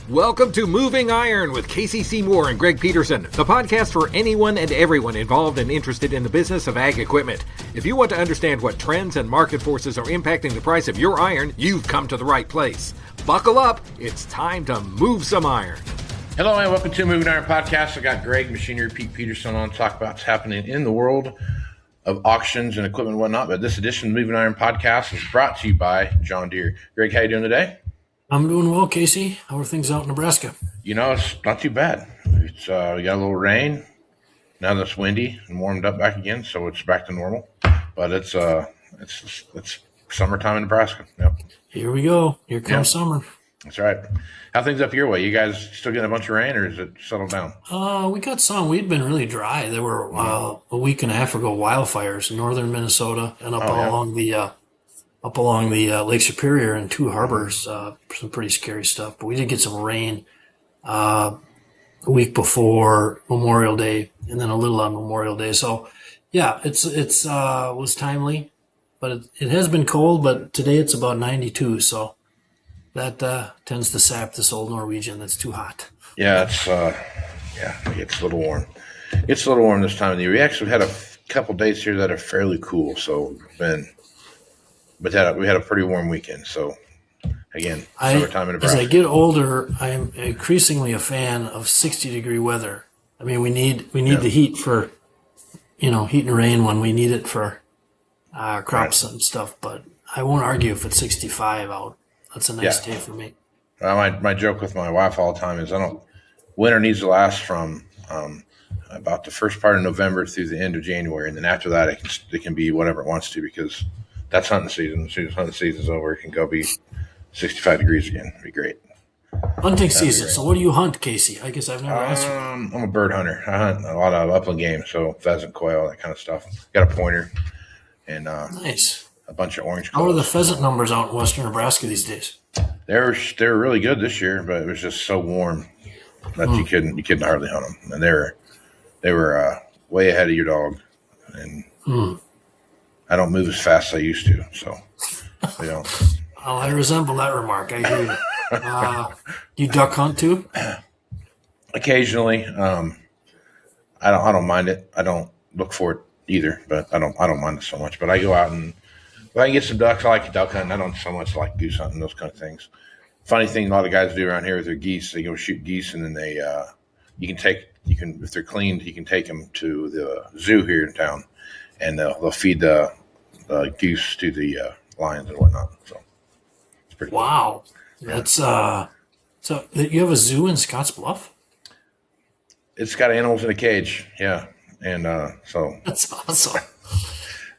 Welcome to Moving Iron with Casey Seymour and Greg Peterson, the podcast for anyone and everyone involved and interested in the business of ag equipment. If you want to understand what trends and market forces are impacting the price of your iron, you've come to the right place. Buckle up, it's time to move some iron. Hello and welcome to Moving Iron Podcast. I got Greg Machinery, Pete Peterson on to talk about what's happening in the world of auctions and equipment and whatnot. But this edition of Moving Iron Podcast is brought to you by John Deere. Greg, how you doing today? I'm doing well, Casey. How are things out in Nebraska? You know, it's not too bad. It's we got a little rain. Now that it's windy and warmed up back again, so it's back to normal. But it's summertime in Nebraska. Yep. Here we go. Here comes summer. That's right. How things up your way? You guys still getting a bunch of rain, or is it settled down? We got some. We'd been really dry. There were a week and a half ago wildfires in northern Minnesota and along the Lake Superior and two harbors. Some pretty scary stuff. But we did get some rain a week before Memorial Day, and then a little on Memorial Day. So, yeah, it was timely, but it has been cold. But today it's about 92, so that tends to sap this old Norwegian that's too hot. Yeah, it's a little warm. It's a little warm this time of the year. We actually had a couple days here that are fairly cool, so we had a pretty warm weekend. So again, summertime in Nebraska. As I get older, I'm increasingly a fan of 60-degree weather. I mean, we need the heat for, heat and rain when we need it for crops and stuff. But I won't argue if it's 65 out. That's a nice day for me. My joke with my wife all the time is winter needs to last from about the first part of November through the end of January, and then after that it can be whatever it wants to, because that's hunting season. As soon as hunting season's over, it can go be 65 degrees again. It'd be great. Hunting season. So what do you hunt, Casey? I guess I've never asked you. I'm a bird hunter. I hunt a lot of upland game, so pheasant, quail, that kind of stuff. Got a pointer and nice. A bunch of orange. How are the pheasant numbers out in western Nebraska these days? They're really good this year, but it was just so warm that you couldn't hardly hunt them, and they were way ahead of your dog, and I don't move as fast as I used to, so you know. Oh, I resemble that remark. I hear you. You duck hunt too? Occasionally, I don't mind it. I don't look for it either, but I don't mind it so much. But I go out and if I can get some ducks, I like duck hunting. I don't so much like goose hunting, those kind of things. Funny thing a lot of guys do around here with their geese, they go shoot geese, and then if they're cleaned, you can take them to the zoo here in town, and they'll feed the goose to the lions and whatnot. So it's pretty wow. Cool. That's so you have a zoo in Scottsbluff? It's got animals in a cage, yeah, and so that's awesome.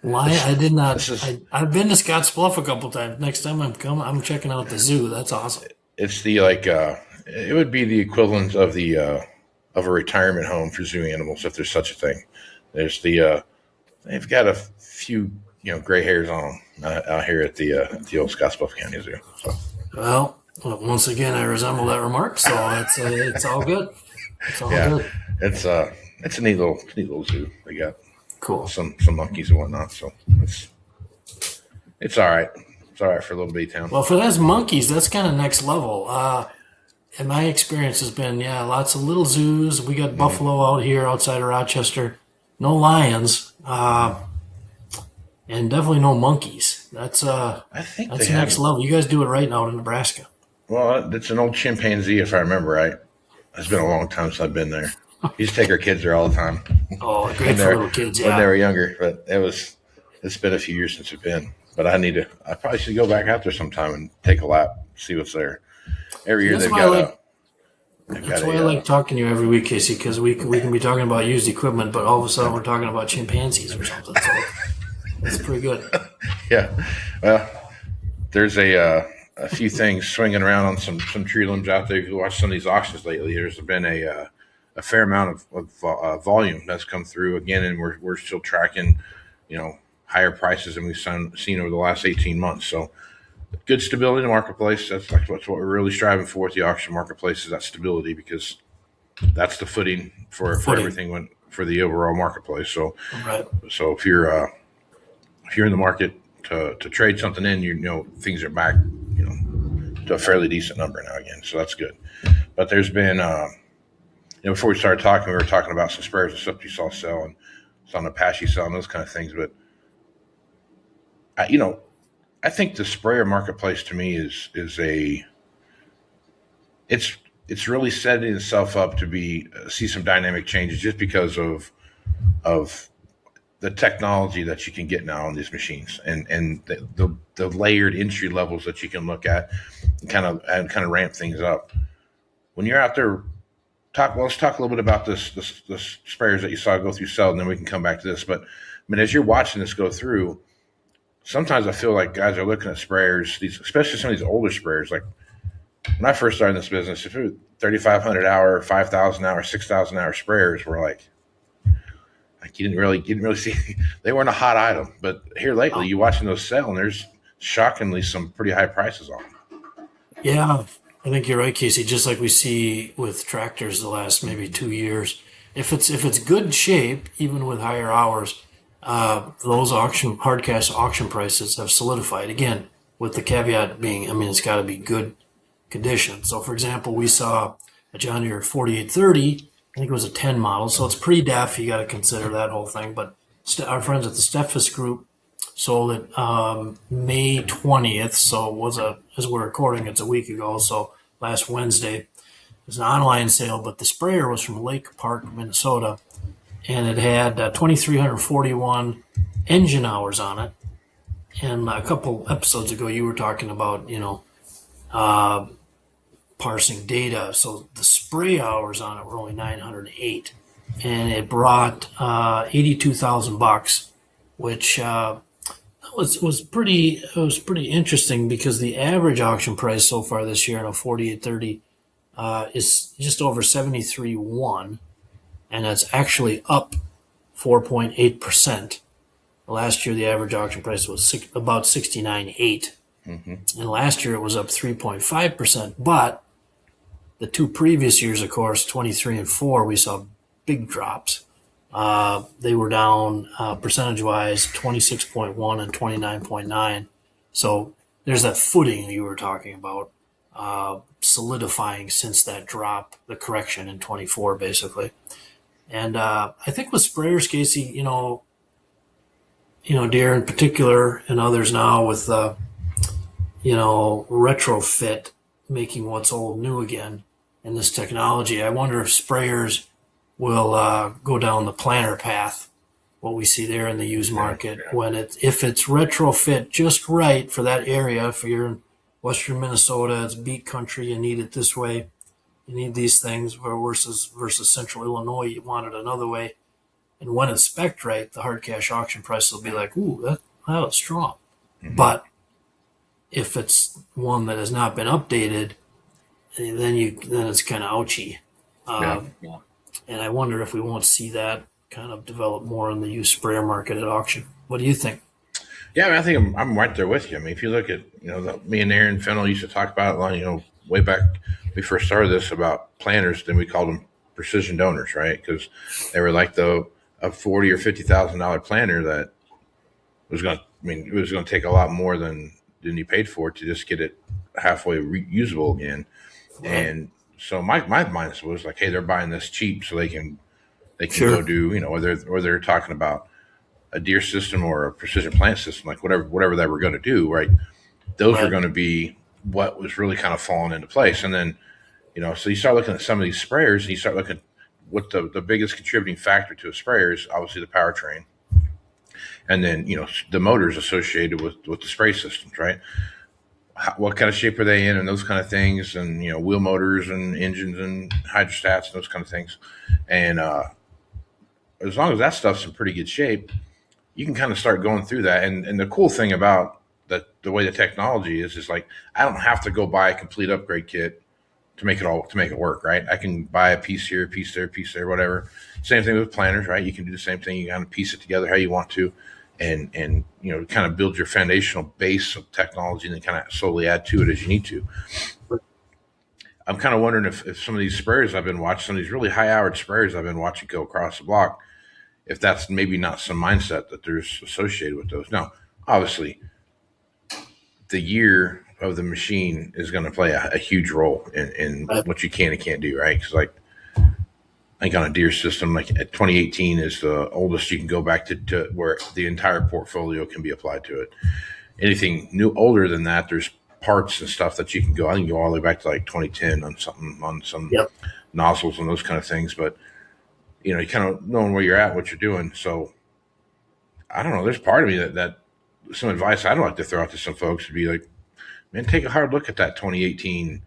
I did not. I've been to Scottsbluff a couple times. Next time I'm checking out the zoo. That's awesome. It's the it would be the equivalent of of a retirement home for zoo animals, if there's such a thing. There's they've got a few gray hairs on them out here at the old Scottsbluff County Zoo. So. Well, once again, I resemble that remark, so it's all good. It's all good. It's a neat little zoo. They got. Cool. Some monkeys and whatnot, so it's all right. It's all right for a little bitty town. Well, for those monkeys, that's kind of next level. And my experience has been, lots of little zoos. We got buffalo out here outside of Rochester. No lions, and definitely no monkeys. That's that's next level. You guys do it right now in Nebraska. Well, it's an old chimpanzee, if I remember right. It's been a long time since I've been there. We used to take our kids there all the time. Oh, great for little kids, when they were younger. But it's been a few years since we've been. But I probably should go back out there sometime and take a lap, see what's there. Every year that's why I like talking to you every week, Casey, because we can be talking about used equipment, but all of a sudden we're talking about chimpanzees or something. So that's pretty good. Yeah. Well, there's a few things swinging around on some tree limbs out there. If you watch some of these auctions lately, there's been a fair amount of volume that's come through again, and we're still tracking, higher prices than we've seen over the last 18 months. So good stability in the marketplace. That's what we're really striving for at the auction marketplace, is that stability, because that's the footing for everything for the overall marketplace. So, so if you're in the market to trade something in, things are back, to a fairly decent number now again. So that's good. But there's been, before we started talking, we were talking about some sprayers and stuff you saw sell and saw an Apache sell and those kind of things. But I think the sprayer marketplace to me is it's really setting itself up to see some dynamic changes just because of the technology that you can get now on these machines and the layered entry levels that you can look at and kind of ramp things up. When you're out there, let's talk a little bit about this sprayers that you saw go through sell, and then we can come back to this. But as you're watching this go through, sometimes I feel like guys are looking at sprayers, especially some of these older sprayers. Like when I first started in this business, if it was 3,500 hour, 5,000 hour, 6,000 hour sprayers were like you didn't really see. They weren't a hot item. But here lately, you watching those sell, and there's shockingly some pretty high prices on them. Yeah, I think you're right, Casey. Just like we see with tractors the last maybe 2 years, if it's good shape, even with higher hours, those hard cash auction prices have solidified again. With the caveat being, it's got to be good condition. So, for example, we saw a John Deere 4830. I think it was a 10 model, so it's pre-def. You got to consider that whole thing. But our friends at the Steffes Group sold it May 20th. So as we're recording, it's a week ago. So last Wednesday, it was an online sale. But the sprayer was from Lake Park, Minnesota, and it had 2,341 engine hours on it. And a couple episodes ago, you were talking about parsing data. So the spray hours on it were only 908, and it brought $82,000, which was pretty interesting because the average auction price so far this year in a 4830 is just over 73.1, and that's actually up 4.8%. Last year, the average auction price was about 69.8. And last year it was up 3.5%. But the two previous years, of course, 23 and 4, we saw big drops. They were down percentage-wise 26.1 and 29.9. So there's that footing you were talking about solidifying since that drop, the correction in 24, basically. And I think with sprayers, Casey, Deere in particular and others now with retrofit, making what's old new again in this technology. I wonder if sprayers will go down the planter path, what we see there in the used market, if it's retrofit just right for that area. If you're in western Minnesota, it's beet country, you need it this way, you need these things, versus central Illinois, you want it another way. And when it's spec'd right, the hard cash auction price will be like, ooh, that was strong. But if it's one that has not been updated, then it's kind of ouchy. And I wonder if we won't see that kind of develop more in the used sprayer market at auction. What do you think? Yeah, I think I'm right there with you. If you look at, me and Aaron Fennell used to talk about it, way back when we first started this about planters, then we called them precision donors, right? Because they were like a $40,000 or $50,000 planter that was going to take a lot more than you paid for it to just get it halfway usable again. Right. And so my mindset was like, hey, they're buying this cheap so they can go do, or they're talking about a Deere system or a precision plant system, like whatever they were going to do, right? Those are going to be what was really kind of falling into place. And then, so you start looking at some of these sprayers and you start looking at what the biggest contributing factor to a sprayer is, obviously the powertrain. And then, the motors associated with the spray systems, right? What kind of shape are they in and those kind of things, and, wheel motors and engines and hydrostats and those kind of things. And as long as that stuff's in pretty good shape, you can kind of start going through that. And the cool thing about the way the technology is like, I don't have to go buy a complete upgrade kit to make it work, right? I can buy a piece here, a piece there, a piece there, whatever. Same thing with planters, right? You can do the same thing. You kind of piece it together how you want to, and kind of build your foundational base of technology and then kind of slowly add to it as you need to. But I'm kind of wondering if some of these sprayers I've been watching, some of these really high-hour sprayers I've been watching go across the block, if that's maybe not some mindset that there's associated with those. Now, obviously, the year of the machine is going to play a huge role in what you can and can't do, right? Because like I think on a Deere system, like at 2018 is the oldest you can go back to where the entire portfolio can be applied to it. Anything new older than that, there's parts and stuff that you can go. I can go all the way back to like 2010 on some nozzles and those kind of things. But you kind of knowing where you're at, what you're doing. So I don't know. There's part of me that some advice I'd like to throw out to some folks would be like, man, take a hard look at that 2018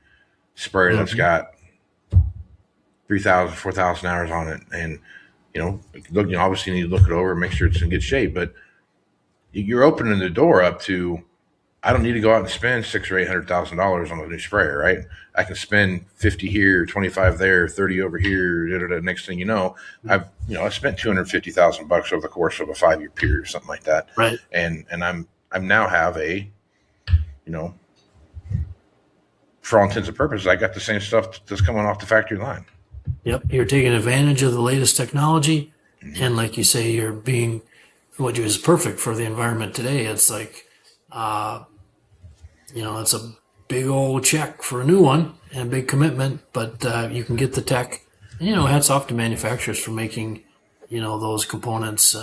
sprayer that's got 3,000, 4,000 hours on it. And, obviously you need to look it over and make sure it's in good shape. But you're opening the door up to, I don't need to go out and spend $600,000 or $800,000 on a new sprayer, right? I can spend 50 here, 25 there, 30 over here. Next thing you know, I spent $250,000 over the course of a 5-year period or something like that. Right. And I'm now have a, for all intents and purposes, I got the same stuff that's coming off the factory line. Yep. You're taking advantage of the latest technology. Mm-hmm. And like you say, you're being, what is perfect for the environment today. It's like, it's a big old check for a new one and a big commitment, but you can get the tech. Hats off to manufacturers for making, those components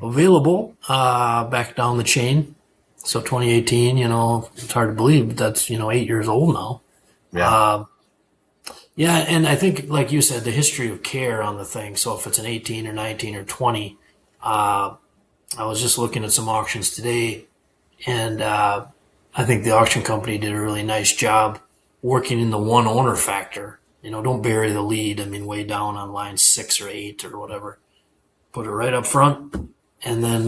available back down the chain. So 2018, it's hard to believe, but that's, 8 years old now. Yeah. And I think, like you said, the history of care on the thing. So if it's an 18 or 19 or 20, I was just looking at some auctions today, and I think the auction company did a really nice job working in the one owner factor. Don't bury the lead. I mean, way down on line 6 or 8 or whatever. Put it right up front. And then,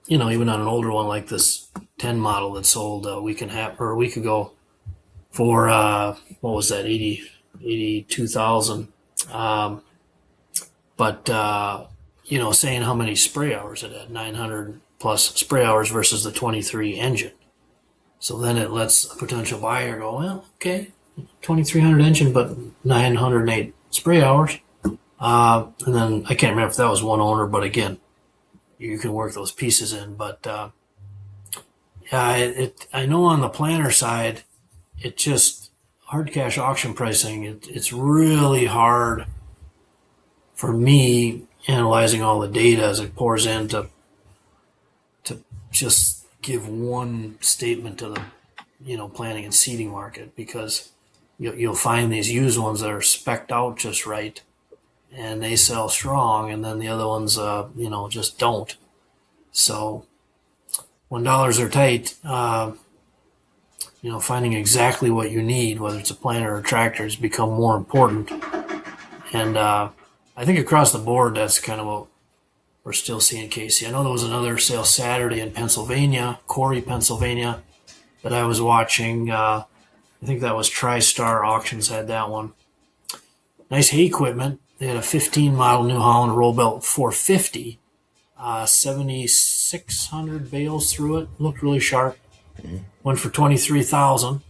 even on an older one like this 10 model that sold a week ago for, what was that, 82,000. Saying how many spray hours it had, 900 plus spray hours versus the 23 engine. So then it lets a potential buyer go, well, okay, 2,300 engine, but 908 spray hours. And then I can't remember if that was one owner, but again, you can work those pieces in. But I know on the planner side, it just hard cash auction pricing. It's really hard for me analyzing all the data as it pours in to just give one statement to the planting and seeding market, because you'll find these used ones that are spec'd out just right and they sell strong, and then the other ones just don't. So when dollars are tight, finding exactly what you need, whether it's a planter or a tractor, has become more important. And I think across the board, that's kind of what we're still seeing, Casey. I know there was another sale Saturday in Pennsylvania, Corey, Pennsylvania, that I was watching. I think that was TriStar Auctions had that one. Nice hay equipment. They had a 15 model New Holland roll belt 450, 7,600 bales through it. Looked really sharp. Went for 23,000,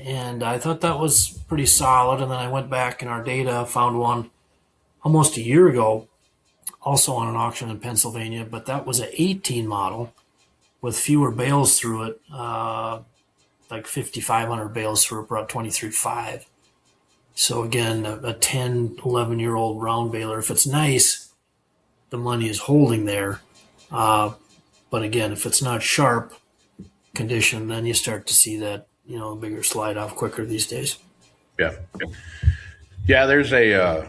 and I thought that was pretty solid. And then I went back in our data, found one almost a year ago, also on an auction in Pennsylvania, but that was an 18 model with fewer bales through it, like 5,500 bales through it, brought 23.5. So again, a 10, 11-year-old round baler, if it's nice, the money is holding there. But again, if it's not sharp condition, then you start to see that, bigger slide off quicker these days. Yeah. There's a,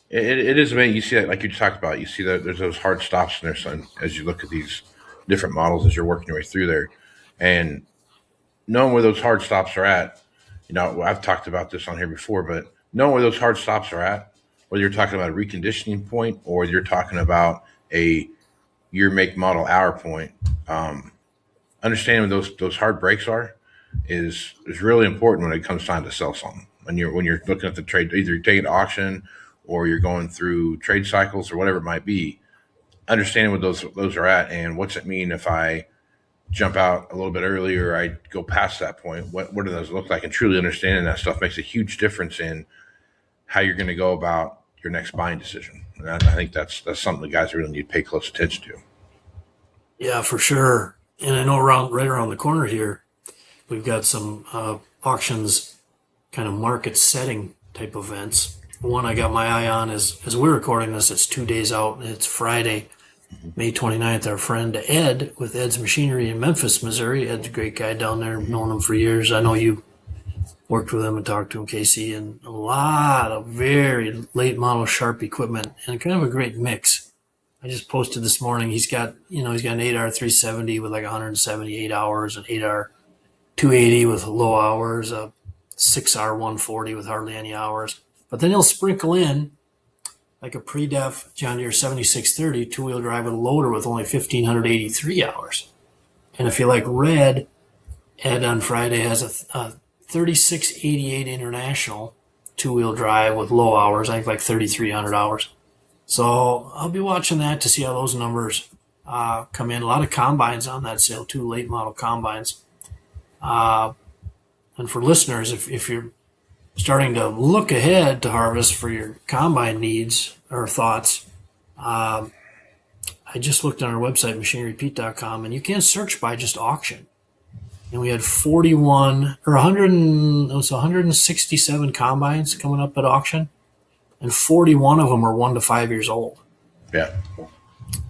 it is amazing. You see that, like you talked about, you see that there's those hard stops in there, son, as you look at these different models as you're working your way through there, and knowing where those hard stops are at. I've talked about this on here before, but knowing where those hard stops are at, whether you're talking about a reconditioning point or you're talking about a year, make, model, hour point, understanding what those hard breaks are is really important when it comes time to sell something. When you're looking at the trade, either you're taking to auction or you're going through trade cycles or whatever it might be, understanding what those are at and what's it mean if I jump out a little bit earlier, I go past that point. What do those look like? And truly understanding that stuff makes a huge difference in how you're going to go about your next buying decision. And I think that's something the guys really need to pay close attention to. Yeah, for sure. And I know right around the corner here, we've got some auctions, kind of market setting type events. One I got my eye on is, as we're recording this, it's 2 days out. It's Friday, May 29th. Our friend Ed with Ed's Machinery in Memphis, Missouri. Ed's a great guy down there. Known him for years. I know you worked with him and talked to him, Casey, and a lot of very late model Sharp equipment and kind of a great mix. I just posted this morning. He's got an 8R 370 with like 178 hours, an 8R 280 with low hours, a 6R 140 with hardly any hours. But then he'll sprinkle in like a pre-def John Deere 7630 two-wheel drive with a loader with only 1,583 hours. And if you like red, Ed on Friday has a 3688 International two-wheel drive with low hours, I think like 3,300 hours. So I'll be watching that to see how those numbers come in. A lot of combines on that sale too, late model combines. And for listeners, if you're starting to look ahead to harvest for your combine needs or thoughts, I just looked on our website, machinerypete.com, and you can search by just auction. And we had 167 combines coming up at auction, and 41 of them are 1 to 5 years old. Yeah.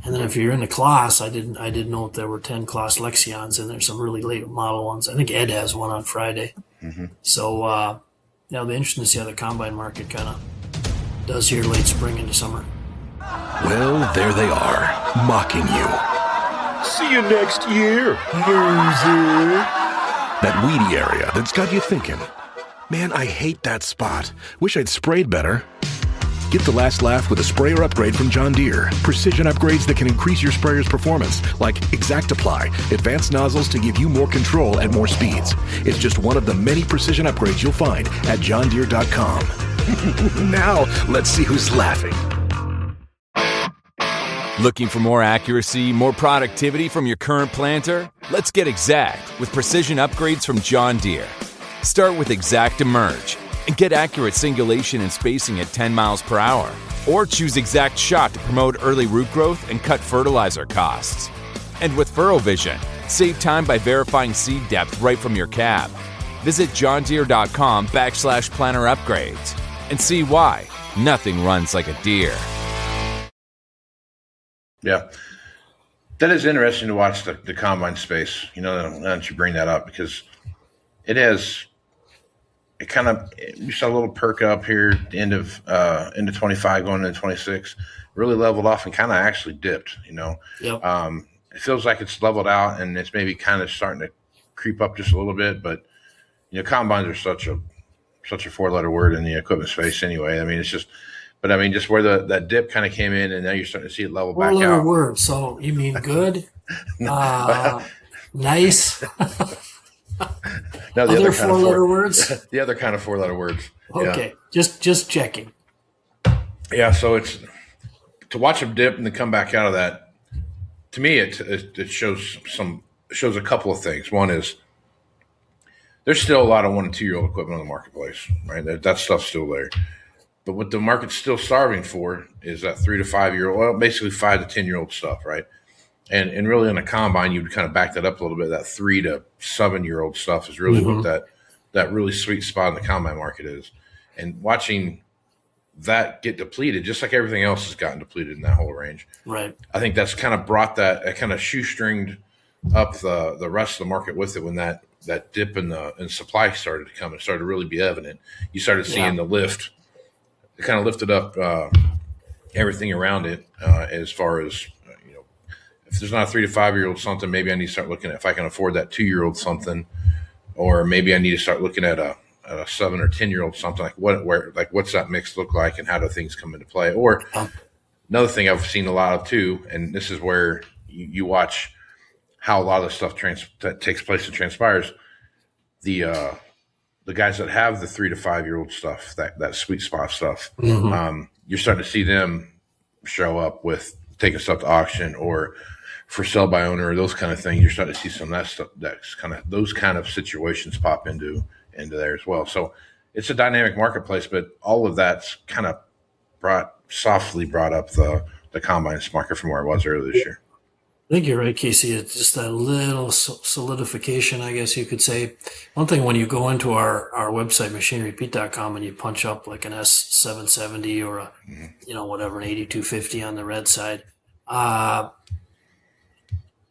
And then if you're in the class, I did note there were 10 class Lexions, and there's some really late model ones. I think Ed has one on Friday. Mm-hmm. So, it'll be interesting to see how the combine market kind of does here late spring into summer. Well, there they are, mocking you. See you next year, loser. That weedy area that's got you thinking, man, I hate that spot. Wish I'd sprayed better. Get the last laugh with a sprayer upgrade from John Deere. Precision upgrades that can increase your sprayer's performance, like ExactApply, advanced nozzles to give you more control at more speeds. It's just one of the many precision upgrades you'll find at johndeere.com. Now, let's see who's laughing. Looking for more accuracy, more productivity from your current planter? Let's get exact with precision upgrades from John Deere. Start with Exact Emerge and get accurate singulation and spacing at 10 miles per hour. Or choose Exact Shot to promote early root growth and cut fertilizer costs. And with Furrow Vision, save time by verifying seed depth right from your cab. Visit johndeere.com/planter upgrades and see why nothing runs like a Deere. Yeah. That is interesting to watch the combine space, now that you bring that up, because you saw a little perk up here at the end of 25 going into 26, really leveled off and kind of actually dipped, Yep. It feels like it's leveled out and it's maybe kind of starting to creep up just a little bit, but combines are such a 4-letter word in the equipment space anyway. I mean, just where that dip kind of came in and now you're starting to see it level back out. 4-letter word. So you mean good, nice? No, the other other kind of 4-letter words. The other kind of 4-letter words. Okay, yeah. just checking. Yeah, so it's to watch them dip and then come back out of that. To me, it shows a couple of things. One is there's still a lot of 1 and 2 year old equipment on the marketplace, right? That stuff's still there. But what the market's still starving for is that 3 to 5 year old, well, basically 5 to 10 year old stuff, right? And really on a combine, you would kind of back that up a little bit. That 3 to 7 year old stuff is really what that really sweet spot in the combine market is. And watching that get depleted, just like everything else has gotten depleted in that whole range. Right. I think that's kind of brought that kind of shoestringed up the rest of the market with it when that dip in supply started to come and started to really be evident. You started seeing the lift. It kind of lifted up everything around it as far as, if there's not a 3 to 5 year old something, maybe I need to start looking at if I can afford that 2 year old something, or maybe I need to start looking at a 7 or 10 year old something, what's that mix look like and how do things come into play? Or another thing I've seen a lot of too, and this is where you watch how a lot of the stuff that takes place and transpires. The guys that have the 3 to 5 year old stuff, that sweet spot stuff, you're starting to see them show up with taking stuff to auction or for sale by owner, or those kind of things. You're starting to see some of that stuff, those kind of situations pop into there as well. So it's a dynamic marketplace, but all of that's kind of softly brought up the combines market from where it was earlier this year. think you're right, Casey. It's just that little solidification, I guess you could say. One thing, when you go into our website, machinerypete.com, and you punch up like an S770 or whatever, an 8250 on the red side,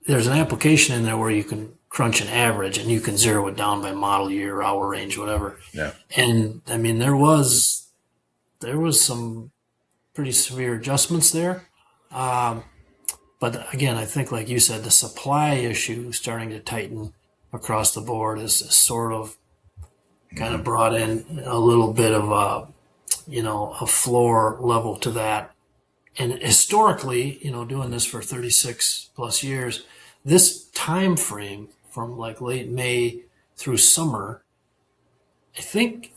there's an application in there where you can crunch an average and you can zero it down by model year, hour range, whatever. Yeah. And I mean, there was some pretty severe adjustments there. But again, I think, like you said, the supply issue starting to tighten across the board is sort of kind of brought in a little bit of a floor level to that. And historically, doing this for 36 plus years, this time frame from like late May through summer, I think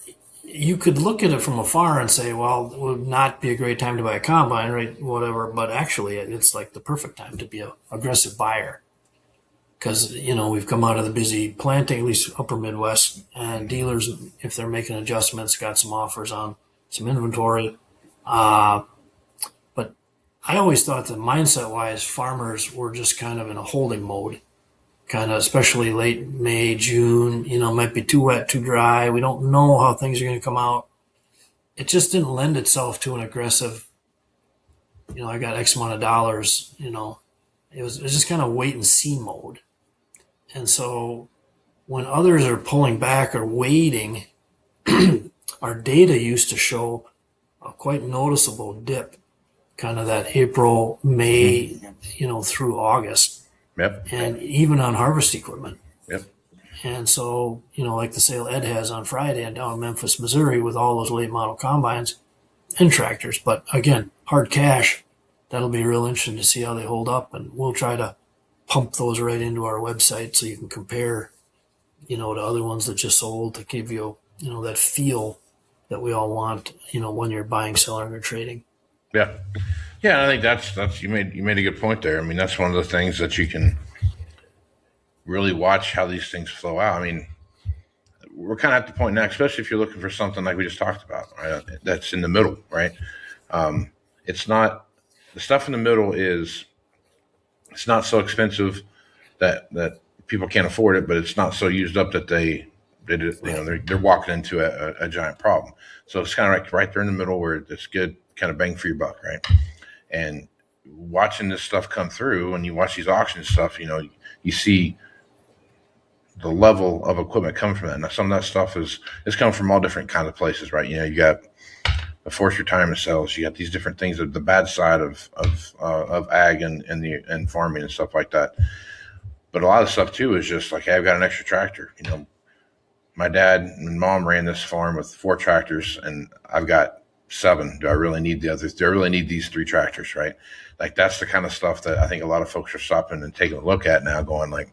you could look at it from afar and say, well, it would not be a great time to buy a combine, right? Whatever. But actually, it's like the perfect time to be an aggressive buyer. Because, we've come out of the busy planting, at least upper Midwest, and dealers, if they're making adjustments, got some offers on some inventory. But I always thought that mindset-wise, farmers were just kind of in a holding mode. Kind of, especially late May, June, might be too wet, too dry. We don't know how things are going to come out. It just didn't lend itself to an aggressive, I got X amount of dollars, it was just kind of wait and see mode. And so when others are pulling back or waiting, our data used to show a quite noticeable dip, kind of that April, May, through August. Yep. And even on harvest equipment. Yep. And so, like the sale Ed has on Friday and down in Memphis, Missouri, with all those late model combines and tractors. But again, hard cash, that'll be real interesting to see how they hold up. And we'll try to pump those right into our website so you can compare, to other ones that just sold, to give you, that feel that we all want, when you're buying, selling, or trading. Yeah. Yeah, I think that's you made a good point there. I mean, that's one of the things that you can really watch how these things flow out. I mean, we're kind of at the point now, especially if you're looking for something like we just talked about, right? That's in the middle, right? It's not, the stuff in the middle it's not so expensive that people can't afford it, but it's not so used up that they're walking into a giant problem. So it's kind of like right there in the middle where it's good, kind of bang for your buck, right? And watching this stuff come through, when you watch these auction stuff, you see the level of equipment coming from that. Now, some of that stuff is coming from all different kinds of places, right? You got the forced retirement sales, you got these different things, the bad side of ag and farming and stuff like that. But a lot of stuff too is just like, hey, I've got an extra tractor. My dad and mom ran this farm with 4 tractors, and I've got 7. Do I really need the others? Do I really need these 3 tractors, right? Like, that's the kind of stuff that I think a lot of folks are stopping and taking a look at now, going like,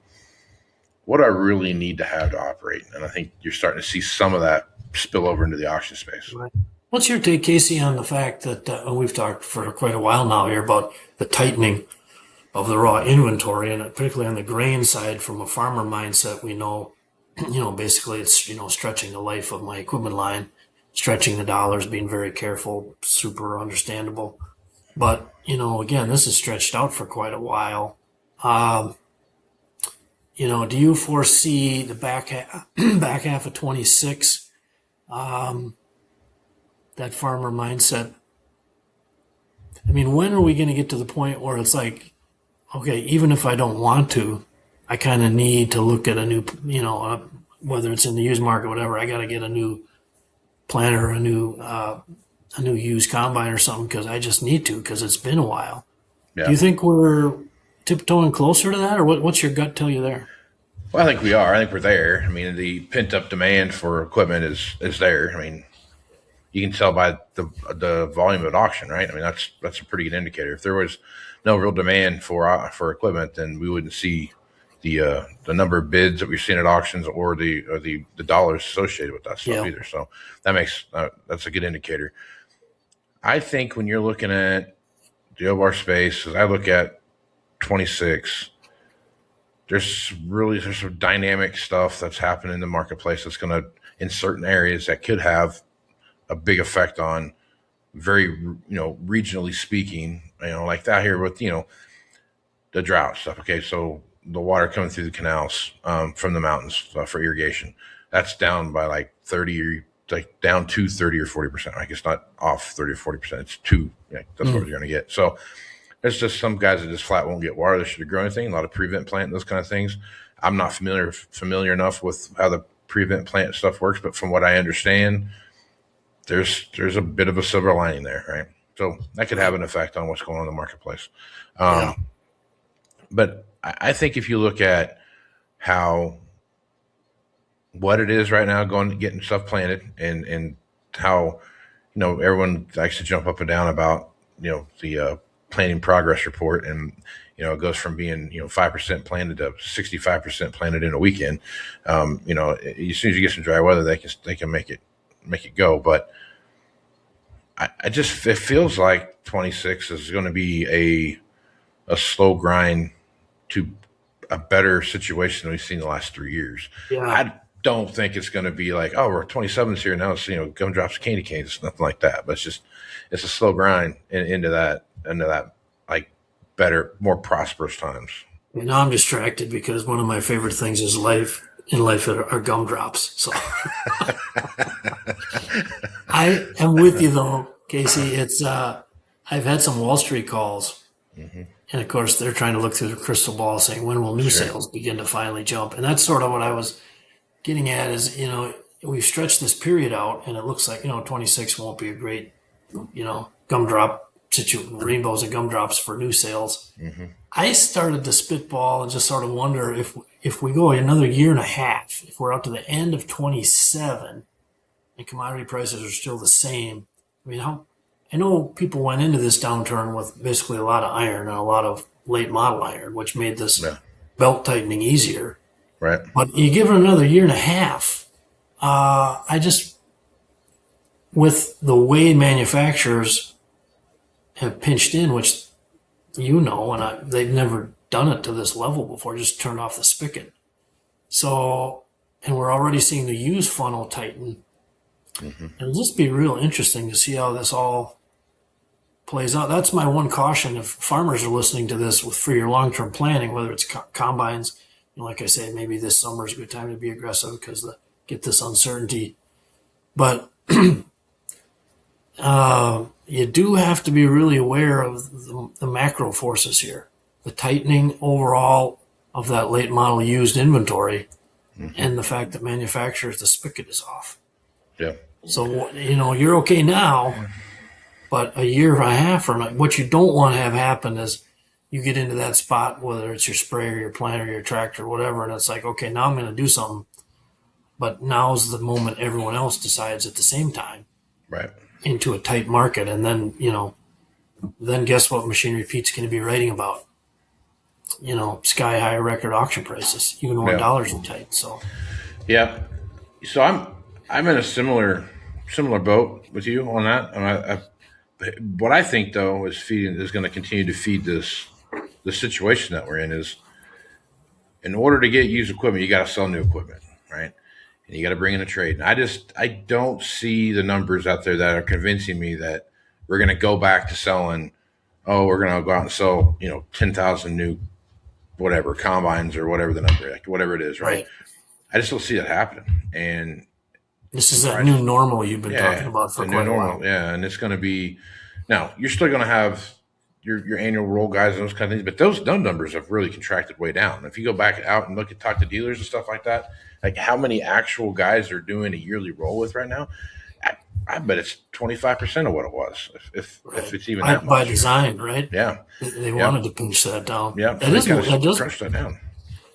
what do I really need to have to operate? And I think you're starting to see some of that spill over into the auction space. Right. What's your take, Casey, on the fact that we've talked for quite a while now here about the tightening of the raw inventory, and particularly on the grain side, from a farmer mindset, we know, basically it's, stretching the life of my equipment line, stretching the dollars, being very careful, super understandable. But, again, this is stretched out for quite a while. Do you foresee the back half of 26, that farmer mindset? I mean, when are we going to get to the point where it's like, okay, even if I don't want to, I kind of need to look at a new, whether it's in the used market, whatever, I got to get a new planter, a new used combine or something, because I just need to, because it's been a while. Yeah. Do you think we're tiptoeing closer to that, or what's your gut tell you there? Well, I think we are. I think we're there. I mean, the pent-up demand for equipment is there. I mean, you can tell by the volume at auction, right? I mean, that's a pretty good indicator. If there was no real demand for equipment, then we wouldn't see the number of bids that we've seen at auctions or the dollars associated with that stuff either. So that's a good indicator. I think when you're looking at the OR space, as I look at 26, there's some dynamic stuff that's happening in the marketplace that's going to, in certain areas, that could have a big effect on regionally speaking, like that here with, the drought stuff. Okay, so the water coming through the canals from the mountains for irrigation, that's down by like 30, like down to 30 or 40%. Like it's not off 30 or 40%. It's that's what you're going to get. So there's just some guys that just flat won't get water. They should grow anything. A lot of prevent plant, those kind of things. I'm not familiar enough with how the prevent plant stuff works, but from what I understand, there's a bit of a silver lining there, right? So that could have an effect on what's going on in the marketplace. But I think if you look at what it is right now, getting stuff planted, and how everyone likes to jump up and down about the planting progress report, and it goes from being 5% planted to 65% planted in a weekend. As soon as you get some dry weather, they can make it go. But it feels like 26 is going to be a slow grind to a better situation than we've seen the last 3 years. Yeah. I don't think it's going to be like, oh, we're 27s here now. It's gumdrops, candy canes, it's nothing like that. But it's a slow grind into that like better, more prosperous times. Now I'm distracted because one of my favorite things is life are gumdrops. So I am with you though, Casey. It's I've had some Wall Street calls, and of course they're trying to look through the crystal ball, saying when will new sales begin to finally jump? And that's sort of what I was getting at. Is we've stretched this period out, and it looks like 26 won't be a great gumdrop situation, rainbows and gumdrops for new sales. I started to spitball and just sort of wonder if we go another year and a half, if we're out to the end of 27 and commodity prices are still the same. I mean, I know people went into this downturn with basically a lot of iron and a lot of late model iron, which made this belt tightening easier. Right. But you give it another year and a half, with the way manufacturers have pinched in, which and they've never done it to this level before, just turned off the spigot. So, and we're already seeing the used funnel tighten. It'll just be real interesting to see how this all plays out. That's my one caution. If farmers are listening to this for your long-term planning, whether it's combines, like I say, maybe this summer is a good time to be aggressive because get this uncertainty. But you do have to be really aware of the macro forces here, the tightening overall of that late model used inventory, and the fact that manufacturers, the spigot is off. Yeah. So, you're okay now, but a year and a half from now, what you don't want to have happen is you get into that spot, whether it's your sprayer, your planter, your tractor, whatever, and it's like, okay, now I'm going to do something. But now's the moment everyone else decides at the same time. Right. Into a tight market. And then, then guess what Machinery Pete's going to be writing about? Sky high record auction prices, even when dollars are tight. So, yeah. So I'm in a similar boat with you on that. What I think though is going to continue to feed this situation that we're in is, in order to get used equipment, you got to sell new equipment, right? And you got to bring in a trade. And I don't see the numbers out there that are convincing me that we're going to go back to selling. Oh, we're going to go out and sell 10,000 new whatever combines or whatever the number, whatever it is, right? I just don't see that happening. And this is that new normal you've been talking about for quite a while. Yeah, and it's going to be now. You're still going to have your annual roll guys and those kind of things, but those numbers have really contracted way down. If you go back out and talk to dealers and stuff like that, like how many actual guys are doing a yearly roll with right now, I bet it's 25% of what it was, if it's even that much. By design, right? Yeah, they wanted to pinch that down. Yeah, that crunch that down.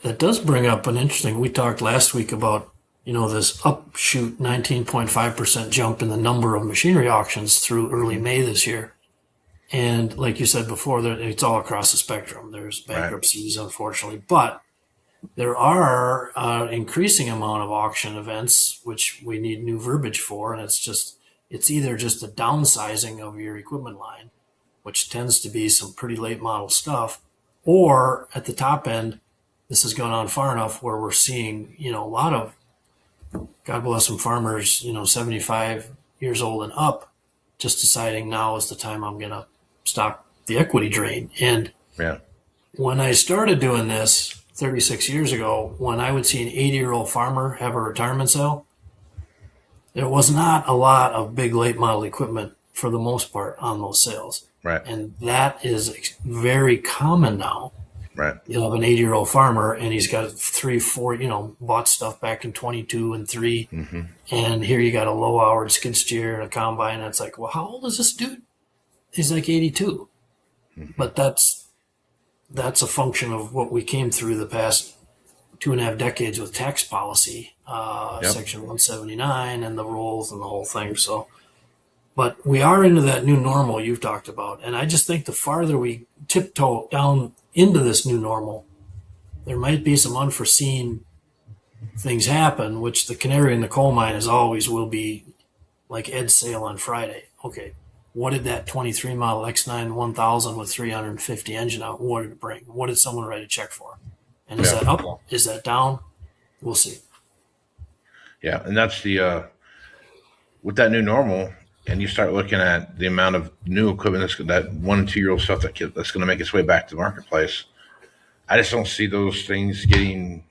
That does bring up an interesting. We talked last week about this upshoot 19.5% jump in the number of machinery auctions through early May this year. And like you said before, it's all across the spectrum. There's bankruptcies, unfortunately, but there are an increasing amount of auction events, which we need new verbiage for. And it's either just a downsizing of your equipment line, which tends to be some pretty late model stuff, or at the top end, this has gone on far enough where we're seeing, a lot of, God bless them, farmers, 75 years old and up, just deciding now is the time I'm going to stop the equity drain. And when I started doing this 36 years ago, when I would see an 80-year-old farmer have a retirement sale, there was not a lot of big late model equipment for the most part on those sales. Right. And that is very common now. Right. You'll have an 80-year-old farmer and he's got 3, 4, bought stuff back in 22 and 3. Mm-hmm. And here you got a low-hour skid steer and a combine. And it's like, well, how old is this dude? He's like 82. Mm-hmm. But that's a function of what we came through the past 2.5 decades with tax policy, Section 179 and the rules and the whole thing. So, but we are into that new normal you've talked about. And I just think the farther we tiptoe down into this new normal, there might be some unforeseen things happen, which the canary in the coal mine as always will be like Ed's sale on Friday. Okay, what did that 23 model X9 1000 with 350 engine out, what did it bring? What did someone write a check for? And is that up? Is that down? We'll see. Yeah, and that's the with that new normal, and you start looking at the amount of new equipment that 1 and 2 year old stuff that's going to make its way back to the marketplace. I just don't see those things getting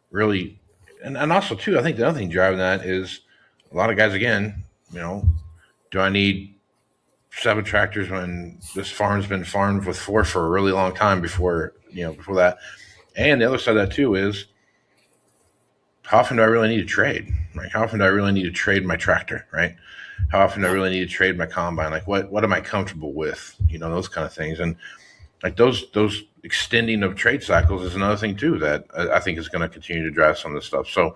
really, and also too, I think the other thing driving that is a lot of guys again. Do I need 7 tractors when this farm's been farmed with 4 for a really long time before that? And the other side of that too is, how often do I really need to trade? Right? How often do I really need to trade my tractor? Right? How often do I really need to trade my combine? Like what am I comfortable with? Those kind of things. And like those extending of trade cycles is another thing too that I think is going to continue to drive some of this stuff. So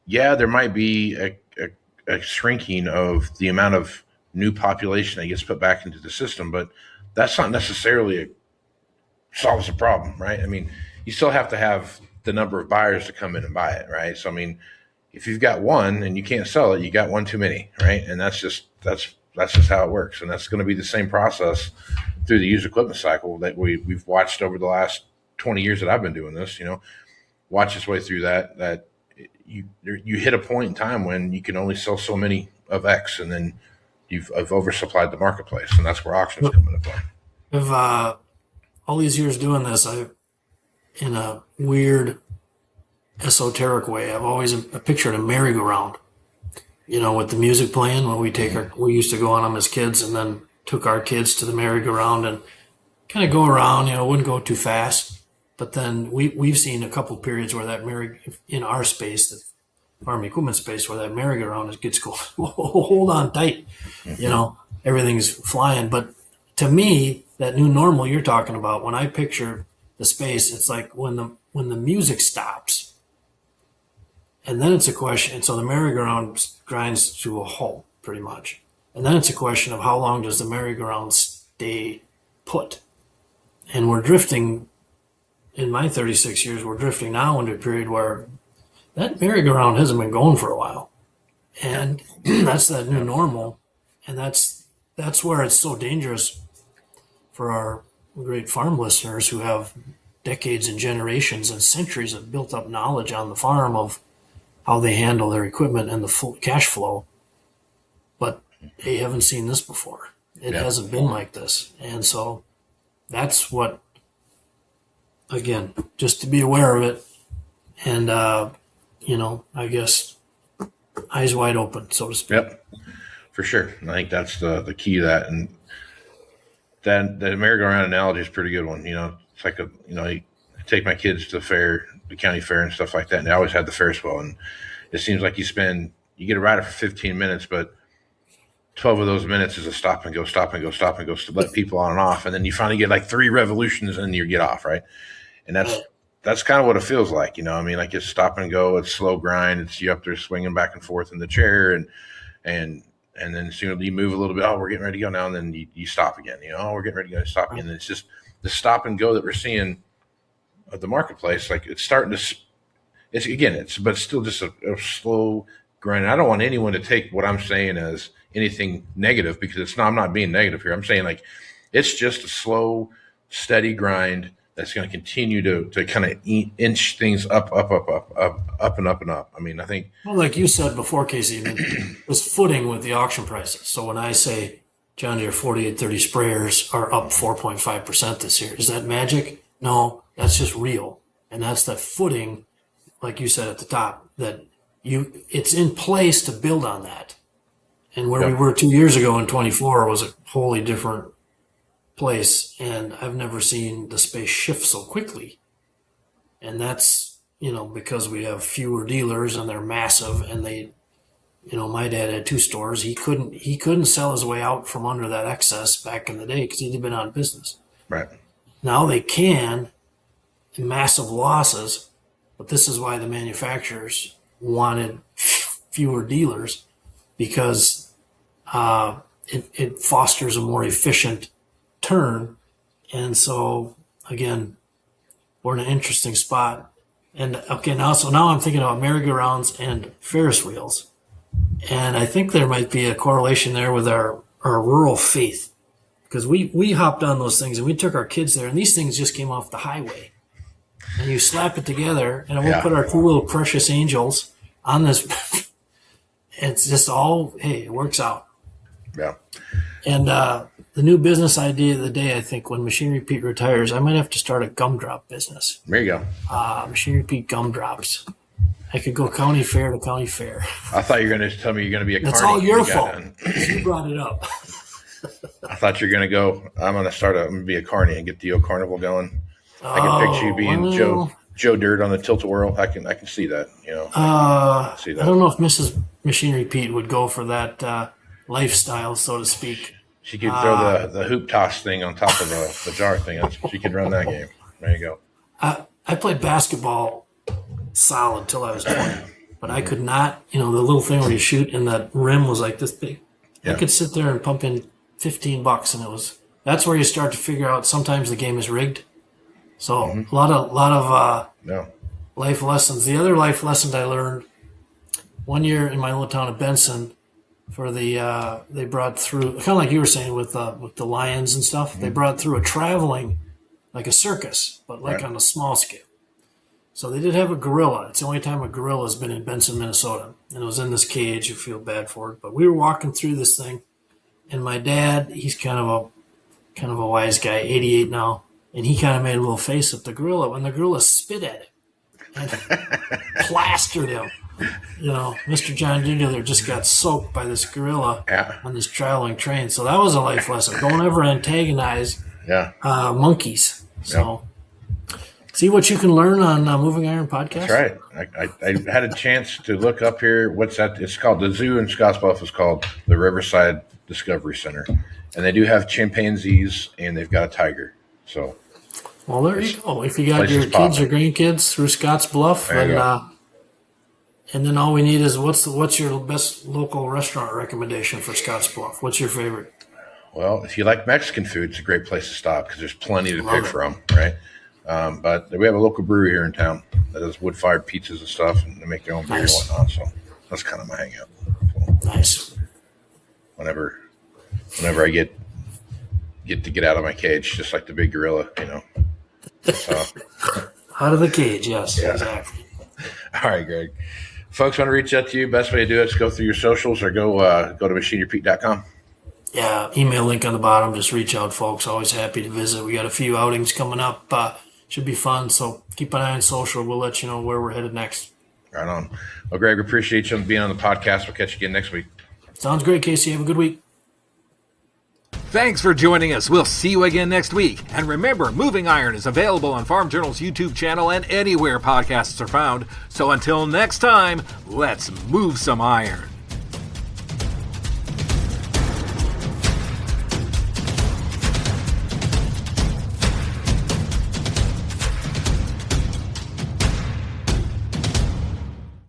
yeah, there might be a shrinking of the amount of new population that gets put back into the system, but that's not necessarily solves the problem, right? I mean, you still have to have the number of buyers to come in and buy it, right? So I mean, if you've got one and you can't sell it, you got one too many, right? And that's just how it works. And that's going to be the same process through the used equipment cycle that we've watched over the last 20 years that I've been doing this. Watch its way through that you hit a point in time when you can only sell so many of X, and then you've oversupplied the marketplace, and that's where auctions come into play. All these years doing this, in a weird esoteric way, I've always pictured a merry-go-round, with the music playing when we used to go on them as kids, and then took our kids to the merry-go-round and kind of go around, wouldn't go too fast. But then we've seen a couple periods where that in our space, the farm equipment space, where that merry-go-round gets going, hold on tight, everything's flying. But to me, that new normal you're talking about, when I picture the space, it's like when the music stops, and then it's a question. And so the merry-go-round grinds to a halt pretty much. And then it's a question of how long does the merry-go-round stay put? And we're drifting, in my 36 years, we're drifting now into a period where that merry-go-round hasn't been going for a while. And that's that new normal. And that's where it's so dangerous for our great farm listeners who have decades and generations and centuries of built up knowledge on the farm of how they handle their equipment and the full cash flow. But they haven't seen this before. It hasn't been like this. And so that's what, again, just to be aware of it. And, I guess eyes wide open, so to speak. Yep, for sure. I think that's the key to that. And that merry-go-round analogy is a pretty good one. It's like I take my kids to the county fair and stuff like that, and they always have the Ferris wheel. And it seems like you get a ride for 15 minutes, but 12 of those minutes is a stop and go to let people on and off. And then you finally get like 3 revolutions and you get off, right? And that's kind of what it feels like, like it's stop and go, it's slow grind, it's you up there swinging back and forth in the chair, and then soon you move a little bit, we're getting ready to go now, and then you stop again, we're getting ready to go, stop again. And it's just the stop and go that we're seeing of the marketplace, like it's starting to, but still just a slow grind. I don't want anyone to take what I'm saying as anything negative, because I'm not being negative here. I'm saying like it's just a slow, steady grind that's going to continue to kind of inch things up and up. I mean, I think. Well, like you said before, Casey, it was footing with the auction prices. So when I say John Deere 4830 sprayers are up 4.5% this year. Is that magic? No, that's just real. And that's that footing, like you said at the top, that it's in place to build on that. And where we were 2 years ago in 24 was a wholly different place. And I've never seen the space shift so quickly. And that's, because we have fewer dealers and they're massive, and they, my dad had 2 stores. He couldn't sell his way out from under that excess back in the day because he'd been out of business. Right. Now they can, in massive losses, but this is why the manufacturers wanted fewer dealers, because it fosters a more efficient turn. And so, again, we're in an interesting spot. And okay, now I'm thinking about merry-go-rounds and Ferris wheels. And I think there might be a correlation there with our rural faith, because we hopped on those things and we took our kids there, and these things just came off the highway. And you slap it together, and we'll put our 2 little precious angels on this. It's just all, hey, it works out. Yeah. And the new business idea of the day, I think, when Machinery Pete retires, I might have to start a gumdrop business. There you go. Machinery Pete gumdrops. I could go county fair to county fair. I thought you were going to tell me you're going to be a carny. That's all your fault. You brought it up. I thought you were going to go, I'm going to be a carny and get the carnival going. I can picture you being Joe Dirt on the tilt-a-whirl. I can see that, see that. I don't know if Mrs. Machinery Pete would go for that lifestyle, so to speak. She could throw the hoop toss thing on top of the jar thing. She could run that game. There you go. I played basketball solid till I was 20, but I could not, the little thing where you shoot and that rim was like this big. Yeah. I could sit there and pump in $15, and that's where you start to figure out sometimes the game is rigged. So a lot of life lessons. The other life lesson I learned one year in my little town of Benson, for they brought through, kind of like you were saying with the lions and stuff. They brought through a traveling, like a circus, but on a small scale. So they did have a gorilla. It's the only time a gorilla has been in Benson, Minnesota, and it was in this cage. You feel bad for it, but we were walking through this thing, and my dad, he's kind of a wise guy, 88 now, and he kind of made a little face at the gorilla when the gorilla spit at him and plastered him. Mr. John Deere just got soaked by this gorilla on this traveling train. So that was a life lesson. Don't ever antagonize monkeys. So see what you can learn on Moving Iron Podcast. That's right. I had a chance to look up here. What's that? It's called, the zoo in Scottsbluff is called the Riverside Discovery Center. And they do have chimpanzees, and they've got a tiger. So, well, there you go. If you got your kids or grandkids through Scottsbluff, and then all we need is what's your best local restaurant recommendation for Scottsbluff? What's your favorite? Well, if you like Mexican food, it's a great place to stop because there's plenty to pick from, right? But we have a local brewery here in town that does wood-fired pizzas and stuff, and they make their own beer and whatnot. So that's kind of my hangout. So nice. Whenever I get out of my cage, just like the big gorilla, Out of the cage, yes, exactly. All right, Greg. Folks want to reach out to you. Best way to do it is go through your socials or go to machinerypete.com. Yeah, email link on the bottom. Just reach out, folks. Always happy to visit. We got a few outings coming up. Should be fun. So keep an eye on social. We'll let you know where we're headed next. Right on. Well, Greg, we appreciate you being on the podcast. We'll catch you again next week. Sounds great, Casey. Have a good week. Thanks for joining us. We'll see you again next week. And remember, Moving Iron is available on Farm Journal's YouTube channel and anywhere podcasts are found. So until next time, let's move some iron.